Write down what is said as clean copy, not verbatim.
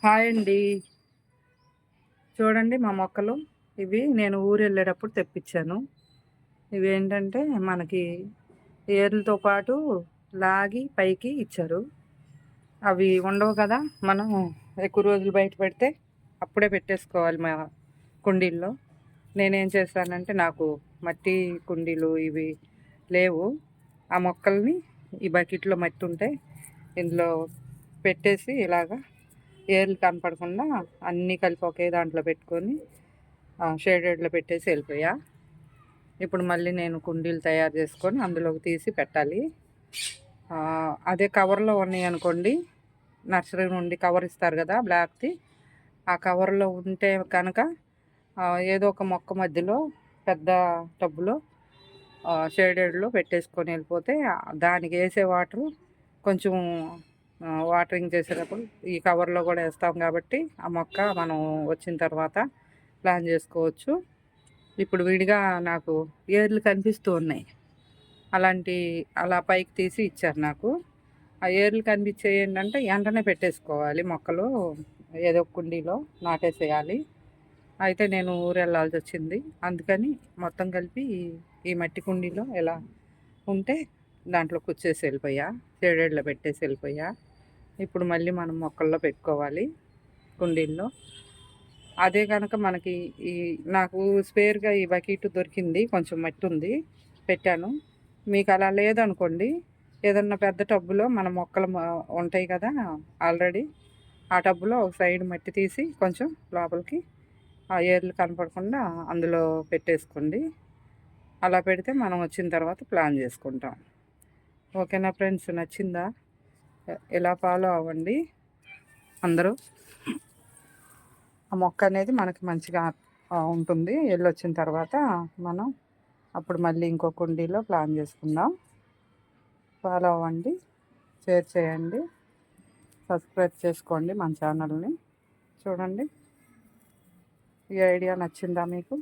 Hi అండి. చూడండి మా మొక్కలు. ఇవి నేను ఊరెళ్ళేటప్పుడు తెప్పించాను. ఇవేంటంటే మనకి ఏర్లతో పాటు లాగి పైకి ఇచ్చారు. అవి ఉండవు కదా! మనం ఎక్కువ రోజులు బయట పెడితే అప్పుడే పెట్టేసుకోవాలి మా కుండీల్లో. నేనేం చేశానంటే నాకు మట్టి కుండీలు ఇవి లేవు. ఆ మొక్కల్ని ఈ బకెట్‌లో మట్టి ఉంటే ఇందులో పెట్టేసి ఇలాగా ఏర్లు కనపడకుండా అన్నీ కలిపి ఒకే దాంట్లో పెట్టుకొని షేడెడ్లో పెట్టేసి వెళ్ళిపోయా. ఇప్పుడు మళ్ళీ నేను కుండీలు తయారు చేసుకొని అందులోకి తీసి పెట్టాలి. అదే కవర్లో ఉన్నాయి అనుకోండి, నర్సరీ నుండి కవర్ ఇస్తారు కదా బ్లాక్ది, ఆ కవర్లో ఉంటే కనుక ఏదో ఒక మొక్క మధ్యలో పెద్ద టబ్బులో షేడెడ్లో పెట్టేసుకొని వెళ్ళిపోతే దానికి వేసే వాటరు కొంచెం వాటరింగ్ చేసేటప్పుడు ఈ కవర్లో కూడా వేస్తాం కాబట్టి ఆ మొక్క మనం వచ్చిన తర్వాత ప్లాన్ చేసుకోవచ్చు. ఇప్పుడు విడిగా నాకు ఏర్లు కనిపిస్తూ ఉన్నాయి. అలా పైకి తీసి ఇచ్చారు నాకు. ఆ ఏర్లు కనిపించేవి ఏంటంటే వెంటనే పెట్టేసుకోవాలి మొక్కలు, ఏదో ఒక కుండీలో నాటేసేయాలి. అయితే నేను ఊరు వెళ్ళాల్సి వచ్చింది, అందుకని మొత్తం కలిపి ఈ మట్టి కుండీలో ఎలా ఉంటే దాంట్లో కుచ్చేసి వెళ్ళిపోయా, షేడెడ్లో పెట్టేసి వెళ్ళిపోయా. ఇప్పుడు మళ్ళీ మనం మొక్కల్లో పెట్టుకోవాలి కుండీల్లో. అదే కనుక మనకి ఈ నాకు స్పేర్గా ఈ బకెట్ దొరికింది, కొంచెం మట్టి ఉంది, పెట్టాను. మీకు అలా లేదనుకోండి, ఏదన్నా పెద్ద టబ్బులో మన మొక్కలు ఉంటాయి కదా ఆల్రెడీ, ఆ టబ్బులో ఒక సైడ్ మట్టి తీసి కొంచెం లోపలికి ఆ ఏర్లు కనపడకుండా అందులో పెట్టేసుకోండి. అలా పెడితే మనం వచ్చిన తర్వాత ప్లాన్ చేసుకుంటాం. ఓకేనా ఫ్రెండ్స్? నచ్చిందా? ఇలా ఫాలో అవ్వండి అందరూ. ఆ మొక్క అనేది మనకి మంచిగా ఉంటుంది. వచ్చిన తర్వాత మనం అప్పుడు మళ్ళీ ఇంకో కుండీలో ప్లాన్ చేసుకుందాం. ఫాలో అవ్వండి, షేర్ చేయండి, సబ్స్క్రైబ్ చేసుకోండి మన ఛానల్ని. చూడండి, ఈ ఐడియా నచ్చిందా మీకు?